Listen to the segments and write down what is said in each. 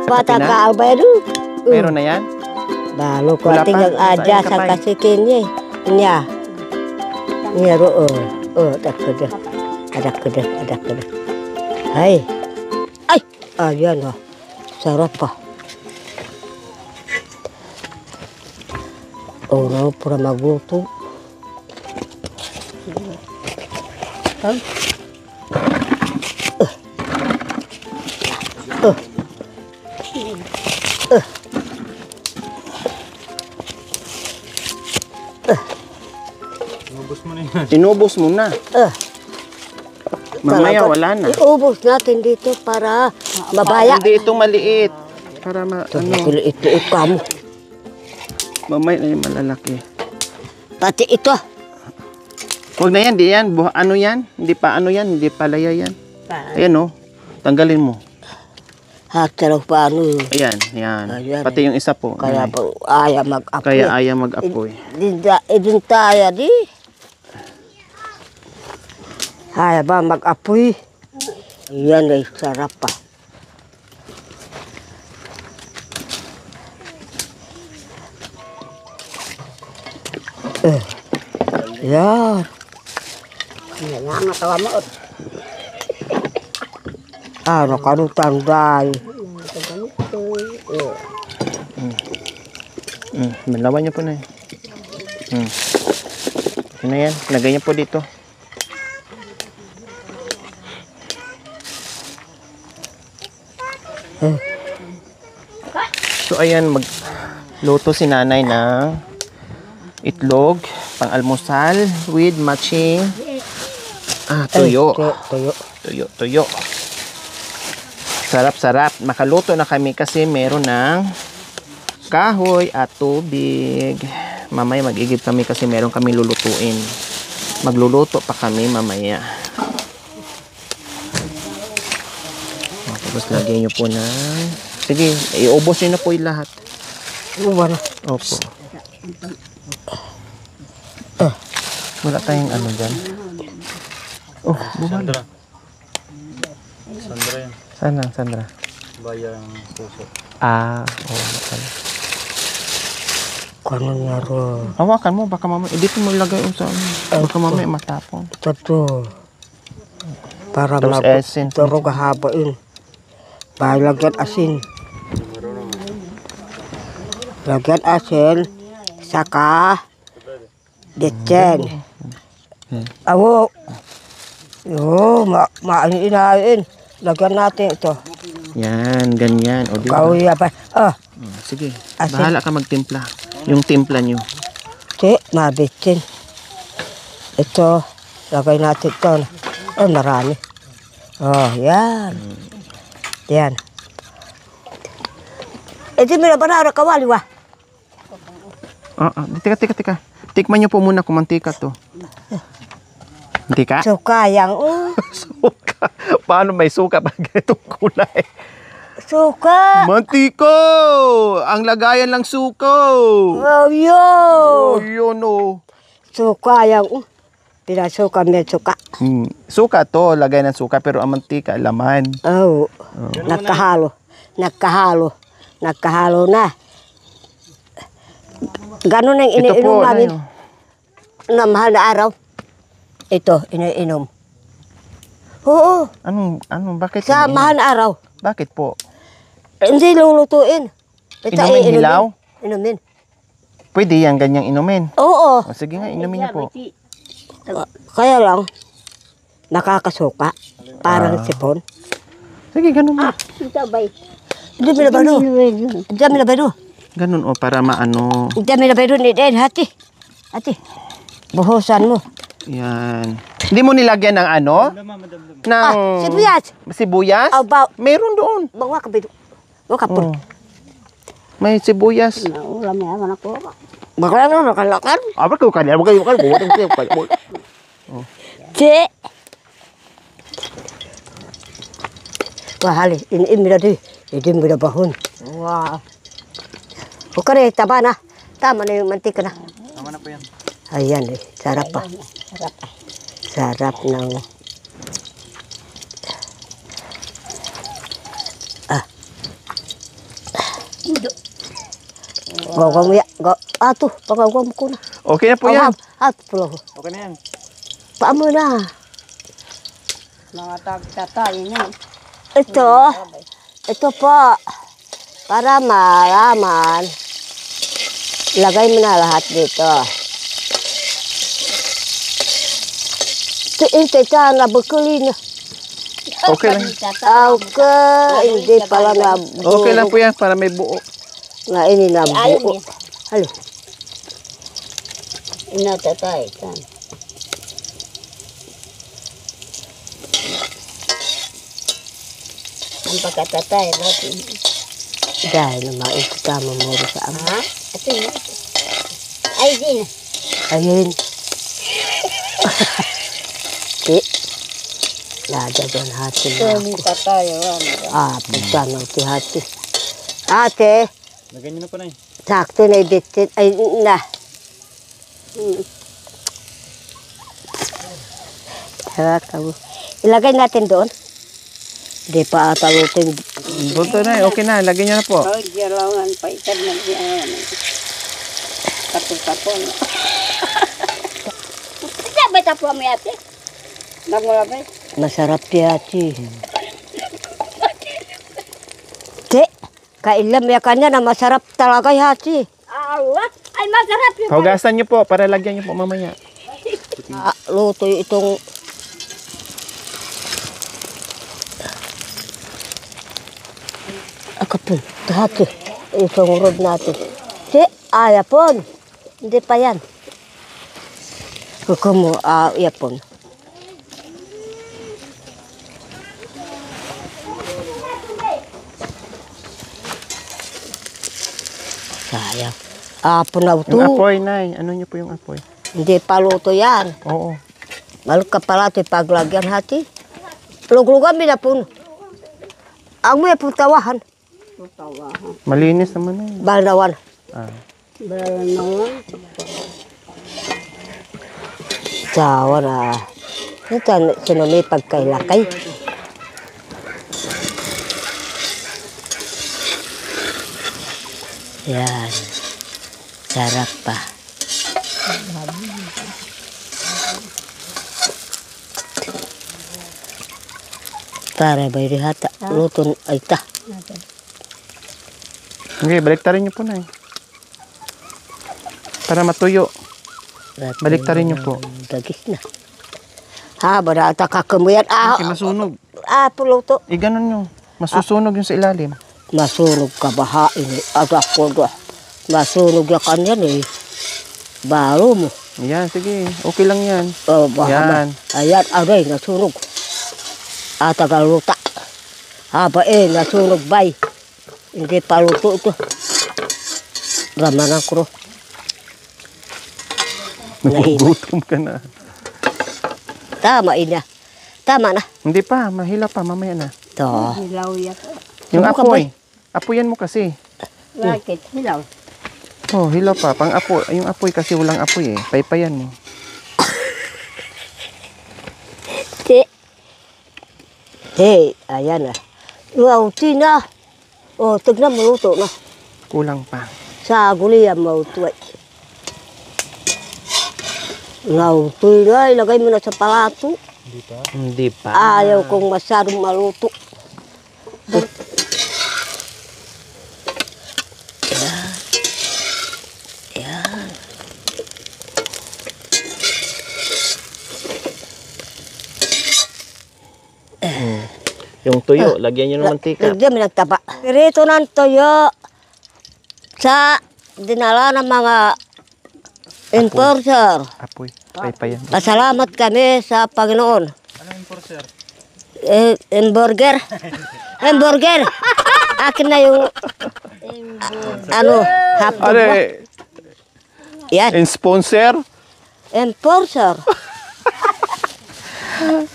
Bata na? ka ang bayro. Meron na yan? Balo ko Wala ating pa? ang adya Saan ka sa pa? kasikin niya. Niya. Niya roon. Adak ko dah. Adak ko dah. Adak ko dah. Hai. Ay. Ayan oh. Sarap pa. Orang pura maguto. Inubos mo na. Mamaya wala na. Iubos natin dito para mabaya. Hindi ito maliit. Para Ito kamu. Mamaya na yung malalaki. Pati ito. Huwag na yan, di yan. Ano yan? Hindi pa ano yan, hindi palaya yan. Ayan o. Tanggalin mo. Hataraw pa ano. Ayan, yan. Ayan, Pati yung isa po. Kaya Ayan. po ayaw mag-apoy. Kaya ayaw mag-apoy. Idin tayo di. Ayaw ba mag-apoy? Yan ay sarap pa. Yan. Yan nga tawa mo. Ano kanutang dahil. Malawan niyo po na eh. Yun na yan. Lagay niyo po dito. So ayan, magluto si nanay ng itlog, pang-almusal with matching tuyo. Tuyo. Sarap-sarap. Makaluto na kami kasi meron ng kahoy at tubig. Mamaya mag-igib kami kasi meron kami lulutuin. Magluluto pa kami mamaya. Tapos lagyan nyo po ng... Sige, iubos nyo na po yung lahat. Opo. Wala tayong ano dyan. Oh, buwan. Sandra yan. Saan lang, Sandra? Bayang puso. Pala. Kano nga ro? Hawakan mo, baka mamaya. Dito mo ilagay sa baka mamaya matapon. Ito. Para Tapos essence. Turo kahabain. Bahay lagyan asin. Lagyan asin. Saka. Detchen. Awo. Inain. Lagyan natin ito. Yan, ganyan. O, di ba? Kauya pa. Sige, Asin. bahala ka magtimpla. Yung timpla nyo. Mabitsin. Ito. Lagay natin ito. Marami. Yan. Yan. Ito minabanara kawali wa. Tika. Tikman nyo po muna kung mantika to. Mantika? Suka yang. Suka. Paano may suka pag ganitong kulay? Suka. Mantika! Ang lagayan lang suka. Yun o. Suka yang. Pinasuka may suka. Suka to, lagay ng suka, pero ang mantika, laman. Nagkahalo na. Ganon ang iniinom namin. Na mahal na araw. Ito, iniinom. Oo. Bakit? Sa mahal na araw. Bakit po? Hindi lulutuin. Inumin hilaw? Inumin. Pwede yan, ganyang inumin. Oo. Sige nga, inumin niyo po. Kaya lang, nakakasuka. Parang sipon. Sige, ganun mo. Hindi minabado. Ganun o, para maano. Hindi minabado ni Den. Hati. Buhusan mo. Yan. Hindi mo nilagyan ng ano? Ng Sibuyas. Sibuyas? Meron doon. Bawa ka bido. Kapur. May sibuyas. Bakla na nakalakan. Apa ko kanila? Wag kayo Cek. Wah, ini miradi. Ini mirada bahun. Wah. Bukan taba na. Tama na yung mantika na. Tama na po yan. Ayan sarap pa. Sarap ng... Gawang mo ya. Ato, pagawang ko na. Okay na po yan. Ato pulo. Okay na yan. Paamo na. Mga tagtatay niya. Ito po. Para malaman. Lagay mo na lahat dito. Ito na bukulin. Okay lang. Okay, hindi pala na buo. Okay lang po yan para may buo. Nga ini na buo. Halo. Inatatay. Ang pagkatatay natin. Dahil naman ito tama mo sa ama. Ha? Ito yun. Ay, din. Ayun. Di. Nadagyan hati Ito na ni ako. tatay. Pagtanaw ti hati. Ate, Lagyan nyo na po na yun. sakto na ibitin. Ay, na. Ilagay natin doon. Hindi pa atalutin. Buto na, okay na. Lagyan niyo na po. Oh, diyalangan pa itad na siya. Kapon-kapon. Kita ba tapo mo ate? Nagmula ba? Masarap yati. Di, kailam ya kanya na masarap talaga yati. Allah, ay masarap yun. Hugasan niyo po para lagyan niyo po mamaya. Luto itong akapun, hati. Itong rod natin. Di, ayapon. Hindi pa yan. Kukumo, ayapon. Sayang. Apon na ito. Yung apoy, Nay. Ano niyo po yung apoy? Hindi pa luto yan. Oo. Maluk ka pala ito paglagyan hati. Luglugan mi na po. Ang may putawahan. Malinis naman na yun. Baldawan. Ah. Balangan. Sawa na. Ito sinumi pagkailakay. Yan. Sarap pa. Para ba hata luton ay ta. Okay, baliktarin niyo po, Nay. Para matuyo. Baliktarin niyo po. Dagis na. Ha, barata kakamuyan. Okay, masunog. Puluto. Ganon nyo. Masusunog yung sa ilalim. Masunog ka baha ini. Agak ko do. Masunog ya kanyan eh. Baro mo. Yan, sige. Okay lang yan. Baha Yan. Ayan, aray, nasunog. Tagaluta. Haba nasunog bay. Hindi pa luto ito. Ramanan ko. Nagugutom ka na. Tama ina. Tama na. Hindi pa, mahila pa, mamaya na. To. Hilaw yan. Yung Subukan apoy. Apoyan mo kasi. Bakit? Hilaw. Oh, hila pa. Pang apoy. Yung apoy kasi walang apoy eh. Paypayan mo. Hey, ayan na. Wow, tina. Oh, tignan mo luto na. Kulang pa. Sa guliyan mo ito ay. Wow, tina. Ilagay mo na sa palato. Hindi pa. Ayaw kong masyadong maluto. Yan. Yung tuyo, lagyan nyo ng mantika. Lagyan mo nagtapa. Pirito ng toyo sa dinala ng mga enforcer. Apoy. Paypayan. Pasalamat kami sa Panginoon. Ano yung enforcer? Hamburger. Hamburger. Akin na yung hapon Ano mo. Yan. sponsor? Enforcer.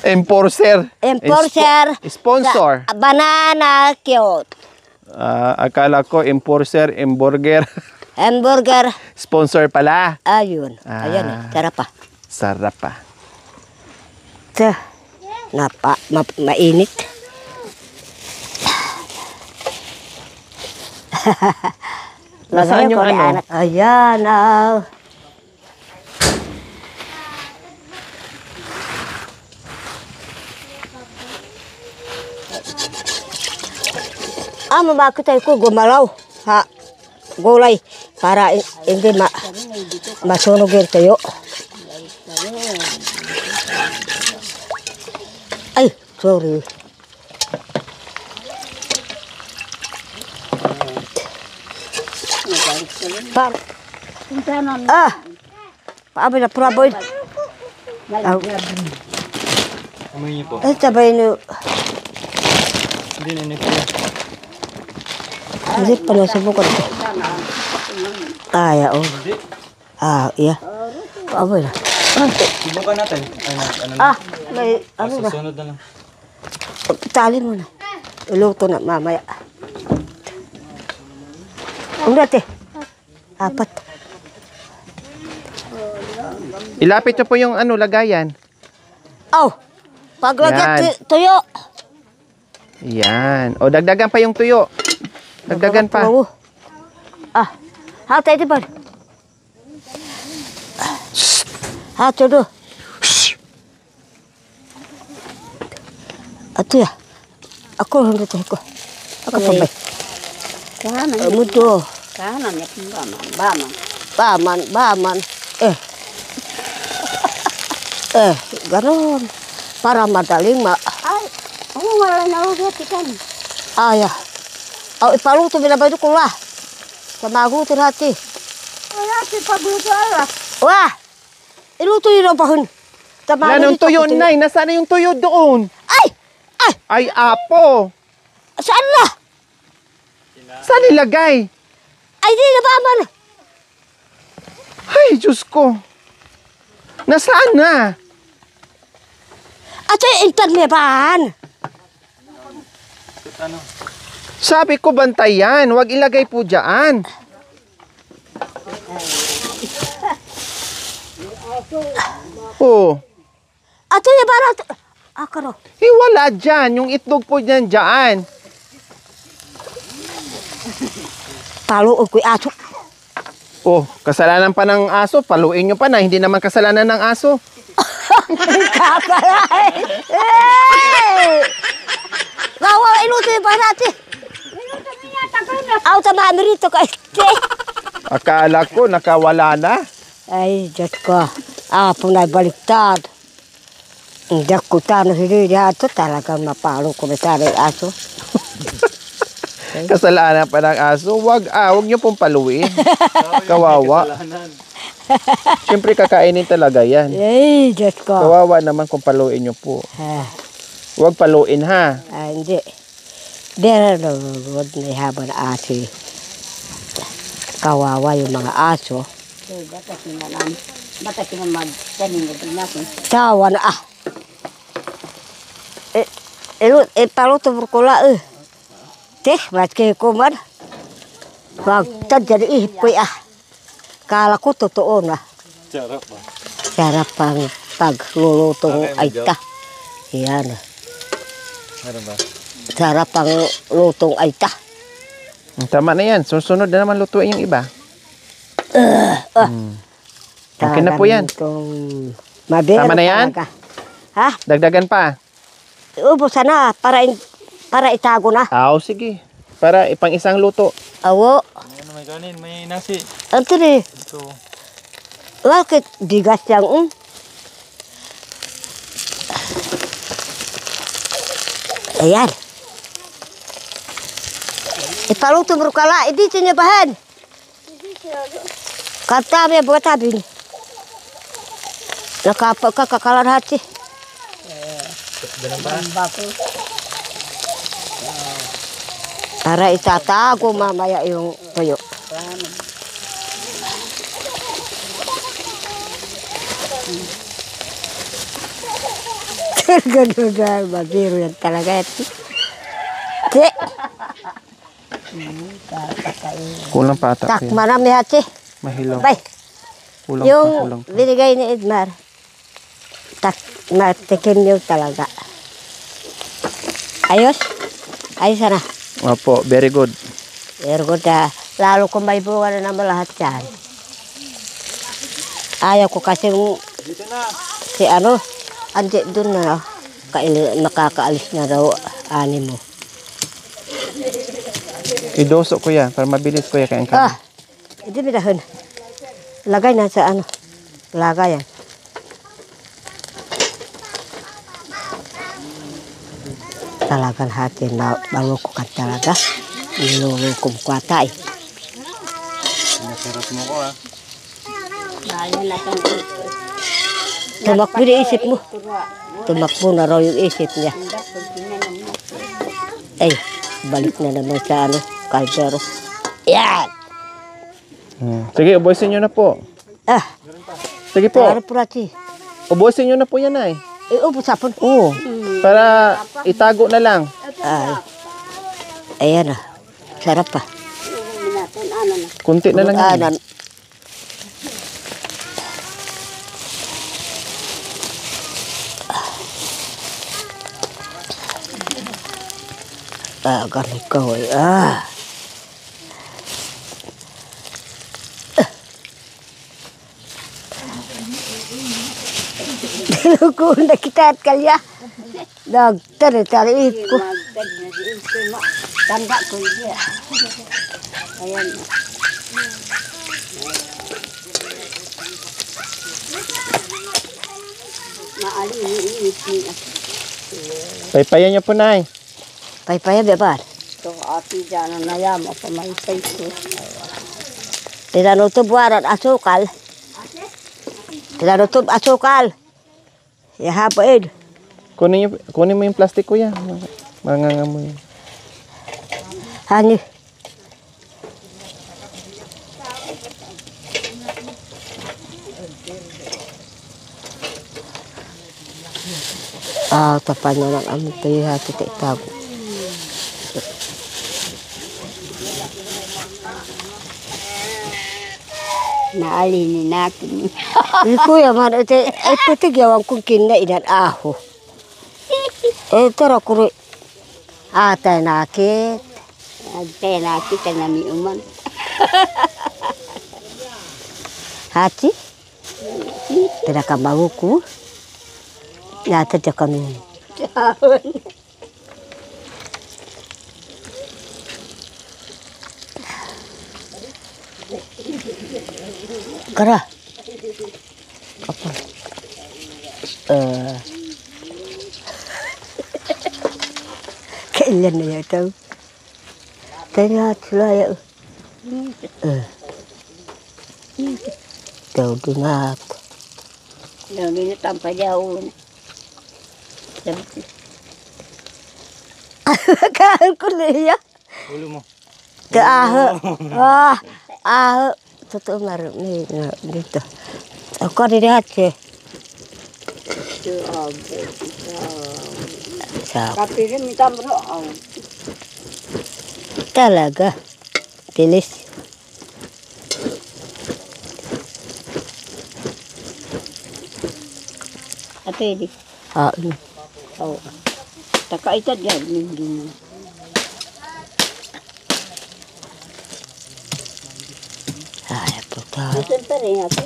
Enforcer. Enforcer. Sponsor. Sa banana cute. Akala ko enforcer, hamburger. Hamburger. Sponsor pala. Ayun. Ayan eh. Sarap pa. Sarap pa. Mainit. Nasaan yung ano? Ayan, mamakit tayo ko gumalaw. Ha, gulay. Para hindi masunog yung tuyo. Ay, sorry. Paabay na praboy. Amoy niyo po. Sabay niyo. Hindi na po. Hindi pa na subukan ko. Iya. Iya. Paabay na. Subukan natin. May ano na. Susunod na lang. Tali mo na. Iluto na mamaya. Dati. 4. Ilapit nyo po yung ano, lagayan. Paglagyan tuyo. Yan. O, dagdagan pa yung tuyo. Dagdagan pa. Hatay di ba? Hato do. Ato ya. Ako hindi ko. Ako sabay. Kahanan. Mudo. Kahanan ya baman. Baman. Ganon. Para madaling Ay, wala na ako kan. ya. Ipaluto binabay ko lah. Samagutin hati. Wala si pagluto ala. Wah! Iluto yun ang pahon. Yan ang tuyo, Nay. Nasaan na yung tuyo doon? Ay, apo. Saan na? Saan nilagay? Ay, di na baman. Ay, Diyos ko. Nasaan na? Ato yung internetan. Sabi ko bantayan. Huwag ilagay po dyan. Ato yung barat. Karo. Wala dyan. Yung itlog po dyan dyan. Paluog ko'y ato. Kasalanan pa ng aso. Paluin nyo pa na. Hindi naman kasalanan ng aso. Kapalay! Gawa, iluto yung barat eh. Sa mami rito ka. Akala ko nakawala na. Ay, Diyos ko. Apo na baliktad. Hindi ko tanong hindi ato. Talagang mapalo ko na sana yung aso. Kasalanan pa ng aso. Wag nyo pong paluin. Kawawa. Siyempre kakainin talaga yan. Ay, Diyos ko. Kawawa naman kung paluin nyo po. Huwag paluin ha. Hindi. Dera no, wag na ihaba na aso. Kawawa yung mga aso. Bata kinamag-tanin ito natin. Tawa na paluto berkula mat kayo kuman. Wag jadi ihip ko Kala ko totoo na. Sarap ba? Sarap pang paglulutong aita. Yan. Meron ba? Sarap pang lutong aita. Tama na yan. Susunod na naman lutuin yung iba. Okay na po yan. Tama na yan? Ha? Dagdagan pa. Ubusan na para itago na. Sige. Para ipang isang luto. Awo. Ano may kanin? May nasi. Ito rin. Ito. Bakit bigas yang Ayan. Ipaluto mo kala, dito niya bahan. Kata mo buat tabi ni. Nakapagkakalan hati. Para itatago mamaya yung tuyo. Ganun mabiro yan talaga. Kulang pa ata. Tak, marami hati. Mahilaw. Bay, Kulang yung pa. binigay ni Edmar. Tak, matikim yung talaga. Ayos? Ayos na. Opo, very good. Very good. Lalo kung may bunga na naman lahat yan. Ayaw ko kasi Dito na. si ano, andi doon na, nakakaalis na daw ani mo. Idoso kuya, para mabilis kuya kain ka. Hindi bidahon. Lagay na sa ano, lagayan. Talagang hati na malukukan talaga. Nilulukong kwata eh. Masarap mo ko ah. Bayan na kang ito. Tumakbo na isip mo. Tumakbo na raw yung isip niya. Ay, balik na naman sa ano, kaldero. Yan! Sige, ubusin nyo na po. Sige po, Tara po natin. ubusin nyo na po yan ay. Ubus hapon. Oo. Para itago na lang. Ay. Ayan ah. Sarap pa. Kunti na lang yan. Anan. Ganun ka hoy. Ko na kita at kalya. Nagtari-tari ko. Tanda ko dia. Ayan. Paypayan nyo po nay. Paypaya bebar. So ati dyan na yama pa may ko. Tinanutob waran asukal. Tinanutob asukal. Yahapaid. Kunin mo yung plastic kuya. Mangangamoy. Hani. Tapan na lang ang payhati sa itago. Naalinin natin. Kuya man, ay putigyawan kong kinainan aho. Tara kuri. Atay nakit. Agtay nakit ka nami uman. Hati. Pinakabango ko. Yata dyan kami. Kara. Kapal. Kailan na yata. Tanya sila ya. Daw dunat. Daw din tampa jauh. Kaan ko niya. Ulo mo. Kaaho. Aho. Totoo marami na dito. Ako dilihat siya. Kapire minta bro. Talaga. Tilis. Ate di. Oh. Takaitad yan. Hindi. Ay, puta. Ito pa rin ako.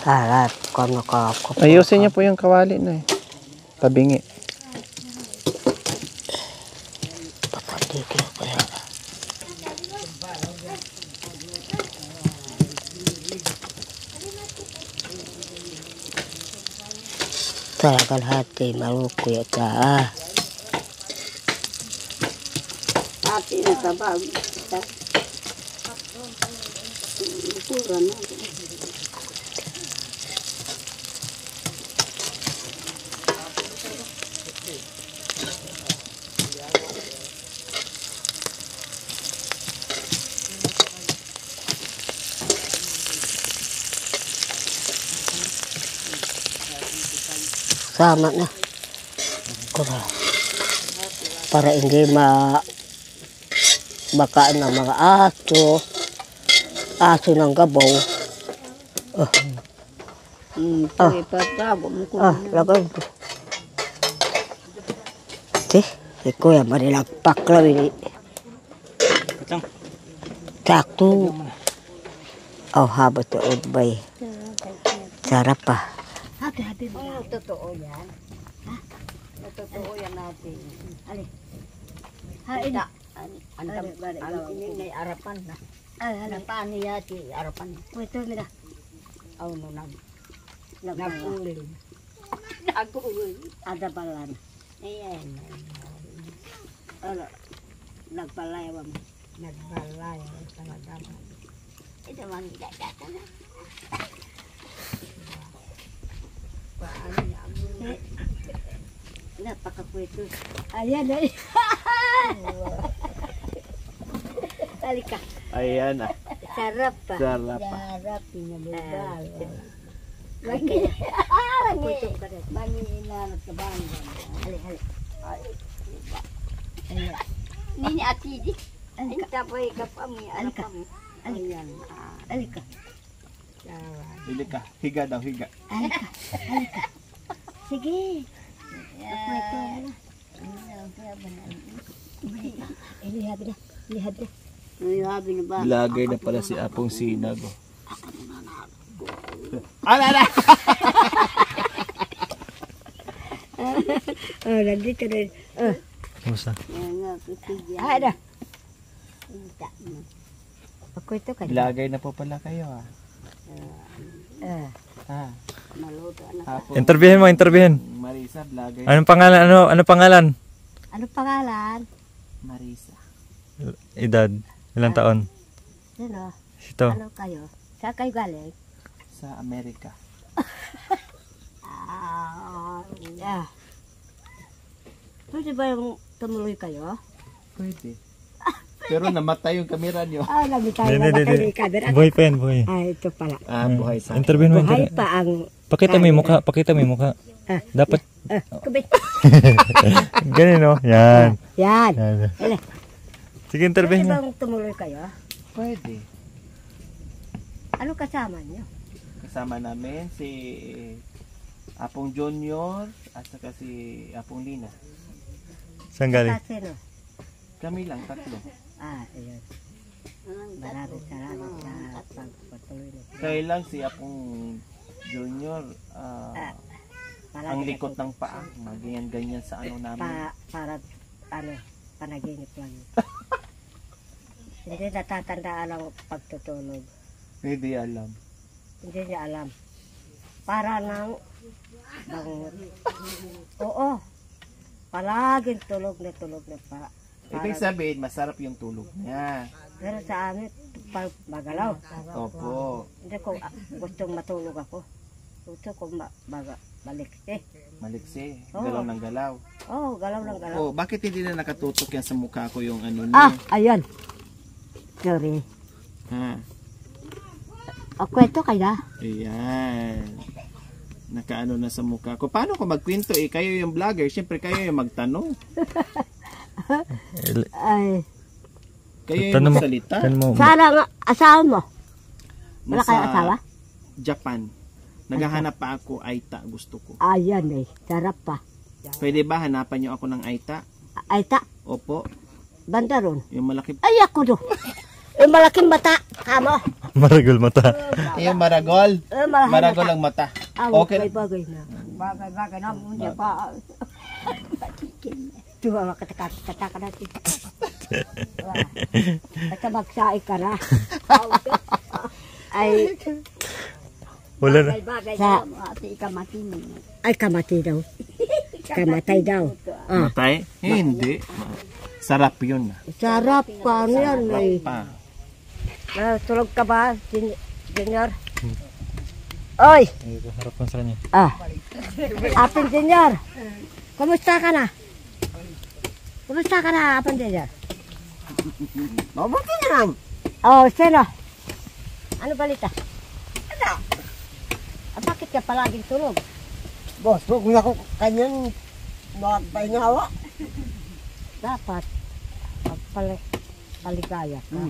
Harap ko nakakop. Ayusin niyo po yung kawali na eh. Tabingi. Papatigil ko yan. Talagang hati, maluko yata. Ate na sabag. Pura na. Sama na. Kura. Para hindi makaan ng mga aso ng gabaw. Ito ipatago mo ko. Lagay mo. Si Kuya marilagpak lang ini. Katang. Sakto. Habot to bay. Sarap pa. Hati-hati mo. Totoo yan. Ha? Totoo yan natin. Ali. Hain. Ang inay arapan na. Napaan niya ti arapan. Ito nila. No nag. Nag-uling. Nag-uling. Ada balan. Ayan. Nagbalay mo. Nagbalay. Talaga. Ito man gagata na. Paano niya mo? Napakakwento. Ayan ay. Talika. Ayan ah. Sarap pa. Sarap pa. Sarap. Pinabibal. Lagi. Kwento ka rin. Manginanat ka ba? Hali. Ayan. Nini ati di. Alika. Tapos kapami. Alika. Ayan. Alika. Bili ka. Higa daw, higa. Alika. Sige. Kwento na. Lihat na. Lihat na ba? Lagay na pala si Apong Sinag. Ala! Nandito rin. Musa. Ada. Ako ito ka. Lagay na po pala kayo ah. Interviewin mo, interviewin. Marisa, lagay. Anong pangalan? Ano pangalan? Ano pangalan? Marisa. Edad. Ilang taon? Sino? Ito. Ano kayo? Saan kayo galing? Sa Amerika. Pwede ba yung tumuloy kayo? Pwede. Pero namatay yung kamera nyo. Namitay Hindi, na ba hindi, kayo hindi. yung camera? Buhay pa yan, buhay. Ito pala. Buhay sa Interviewin mo, Buhay interviewin. pa ang... Pakita mo yung mukha, pakita mo yung mukha. Dapat. Kubit. Ganun no? Yan. Yan. Yan. Ele. Sige, Pwede interviewin mo. bang tumuloy kayo? Pwede. Ano kasama nyo? Kasama namin si Apong Junior at saka si Apong Lina. Saan galing? Sino? Kami lang, tatlo. Ayun. Maraming salamat sa pagpatuloy nito. Kaya lang si Apong Junior, ang likot ng paa, ganyan-ganyan sa ano namin. Para panaginip lang. Hindi natatandaan ang pagtutulog. Hindi alam. Hindi niya alam. Para nang bangot. Oo. Palaging tulog na pa. Ibig sabihin, masarap yung tulog niya. Pero sa amin, pag magalaw. Opo. Hindi ko gustong matulog ako. Gusto ko maliksi. Maliksi. Oo. Galaw ng galaw. Galaw ng galaw. Oh, bakit hindi na nakatutok yan sa mukha ko yung ano niya? Ayan. Sorry. Ha? Kwento kayo. Ayan. Nakaano na sa mukha ko. Paano ko magkwento eh? Kayo yung vlogger. Siyempre kayo yung magtanong. Ay. Kayo yung magsalita. Sana nga, asawa mo? Wala Nasa kayong asawa? Japan. Naghahanap pa ako. Aita gusto ko. Ayan eh. Sarap pa. Pwede ba hanapan niyo ako ng Aita? Aita. Opo. Banda ron. Yung malaki. Ay, ako do. Yung malaking mata. Kamo. Maragol mata. Yung maragol. Maragol ang mata. Okay. Bagay na. Bagay na. Hindi pa. Tuwa makataka natin. Basta magsaay ka na. Ay. Wala na. Sa, Kamati mo. ay, kamati daw. Kamatay daw. Matay? Hindi. Sarap yun. Sarap pa. Ano yan? Ay. Pa. Tulog ka ba, Junior? Oy! Harap mo sa kanya. Apin Junior. Kumusta ka na? Kumusta ka na, Apin Junior? Mabuti naman. Sino? Ano balita? Ano? Bakit ka palaging tulog? Boss, huwag na ako kanyang magpahingawa. Dapat paligaya ka.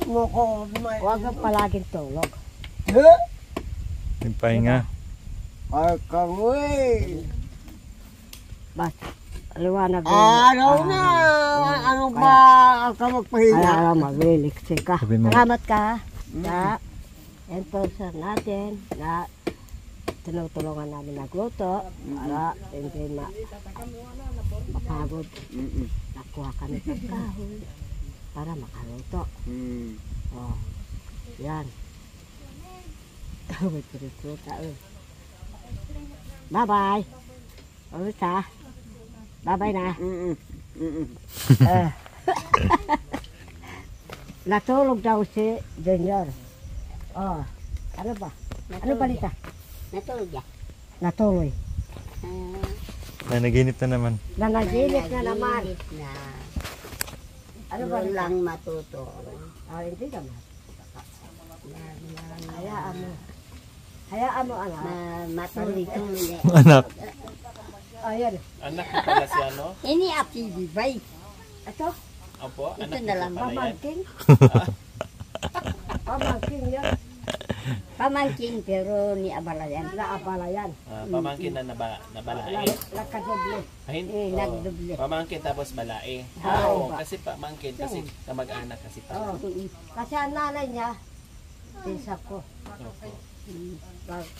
Huwag ko may... Huwag kang palaging tulog. Nagpahinga. Ay, kamoy. Bas, liwanag. Araw na. Ano ba ang Kaya magpahinga? magliliksi ka. Sabi mo. Salamat ka sa sponsor natin na tinutulungan namin nagluto para hindi mapagod. Nakuha kami sa kahoy para makaluto. Oh, yan. May pinagluto. Bye-bye. Ulit ha. Bye-bye na. Natulog daw si Junior. Oh, ano ba? Ano balita? Natulog ya. Natuloy. Nanaginip na naman. Nanaginip na naman. Na. Ano ba Doon lang matuto. Ah, hindi naman. Hayaan mo. Hayaan mo, anak. Na matuloy-tuloy. Anak. Ayan. Anak ko pala si ano? Ini api di bay. Ito, Opo, Ito na lang. pamangkin. Pamangkin yan. Pamangkin pero ni abalayan. Naabala yan. Pamangkin na nabalae. Nakadoble. Nagdoble. Pamangkin tapos balae. Oo. Kasi pamangkin, kasi kamag-anak kasi Oh. Kasi ang nanay niya, pinsa ko.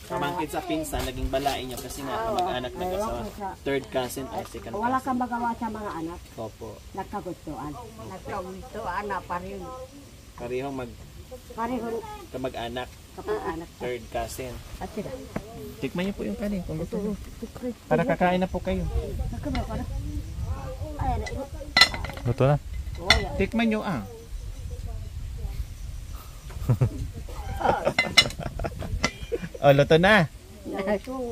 Pamangkin sa pinsan, naging balae niya kasi nga kamag-anak na sa third cousin or second Wala cousin. kang magawa sa mga anak. Opo. Nagkagustuhan. Nagkawito ana pa rin. Parehong Pareho kamag-anak, kapag-anak. third cousin. At sila. Tikman niyo po yung kanin kung gusto niyo. Para kakain na po kayo. Luto na. Tikman niyo ah. Oh, luto na.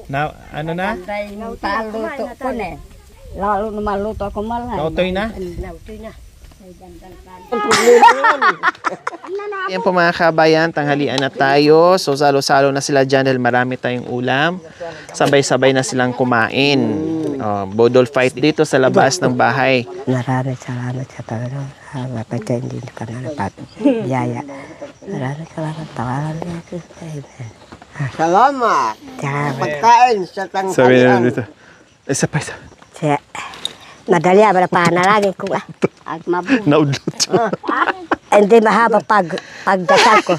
Na, ano na? Tay taluto ko ne. Lalo na maluto ako malay. Nautoy na? Nautoy na. Yan po mga kabayan, tanghalian na tayo. So salo-salo na sila dyan dahil marami tayong ulam. Sabay-sabay na silang kumain. Bodol fight dito sa labas ng bahay. Maraming salamat sa Panginoon. Bakit ka hindi ka na napapiyaya. Maraming salamat. Tawaran natin. Amen. Salamat. Salamat. Pagkain sa tanghalian. Isa pa isa. Siya. Madali ba na panalangin ko ah. At mabuti. Naudlot. Hindi mahaba pagdasal ko.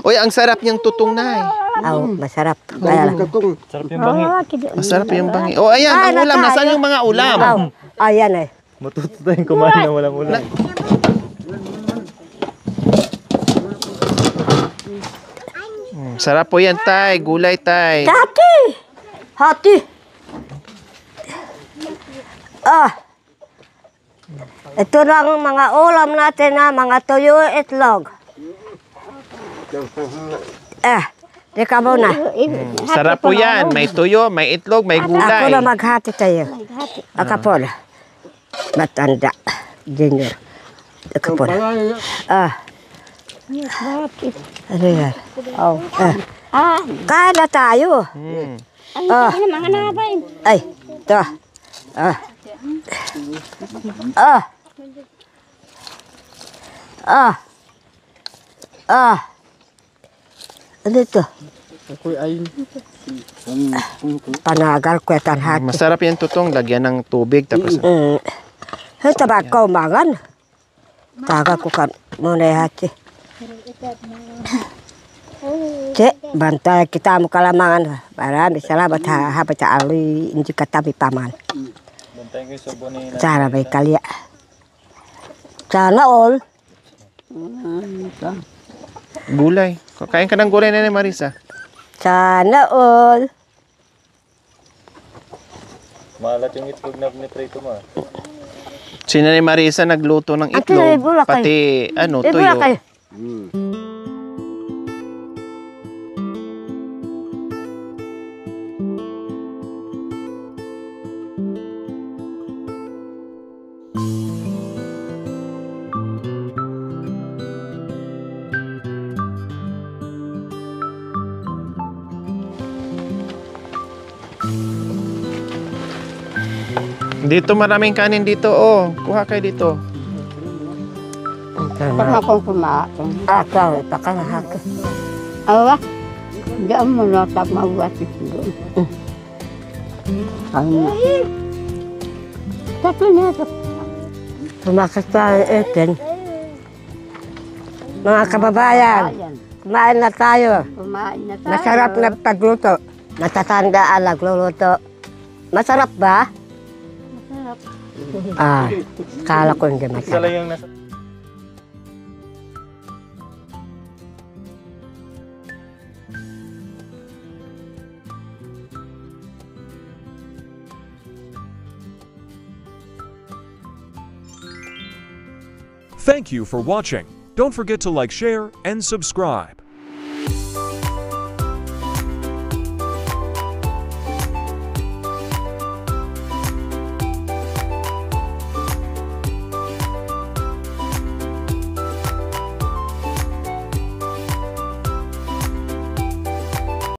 Uy, ang sarap niyang tutong na eh. Oh, masarap. Kaya lang. Katong Sarap yung bangi. Masarap yung bangi. Oh, ayan, ang ulam. Nasaan yung mga ulam? Oh, ayan eh. Matuto tayong kumain na walang ulam. Sarap po yan, tay. Gulay, tay. Hati! Hati! Ah! Ito lang mga ulam natin na mga tuyo itlog. Di ka muna. Sarap po yan. May tuyo, may itlog, may Ako gulay. na maghati tayo. Ako po na. Matanda. Junior. Ako po na. Ano yan? Oh. Kain na tayo. Mga nabay. Ay, ito. Ano ito? Panagal ko itang hati. Masarap yan tutong. Lagyan ng tubig. Tapos, Ito ba kaumangan? Taga ko kan muna yung hati. Cek, bantay kita mo kalamangan. Marami salamat habat sa ali hindi katabi paman. Bantayin kayo sa buwan ni Sana may kalya. Sana all. gulay. Kain ka ng gulay na Marisa. Sana all. Maalat yung itlog na piniprito mo. Si Nanay Marisa nagluto ng Ate, itlog. bulak Pati, ano, Ibu tuyo. kayo. Dito maraming kanin dito, oh. Kuha kayo dito. Pag akong kumain. Ako, pakalahak. Ano ba? Diyan mo na tap mabuatis doon. Ano? Tatlo na ito. Tumakas pa ang eten. Mga kababayan, kumain na tayo. Kumain na tayo. Masarap na pagluto. Natatanda ang nagluluto. Masarap ba? Masarap. Ah, kala ko hindi Isa masarap. lang yung nasa... Thank you for watching. Don't forget to like, share, and subscribe.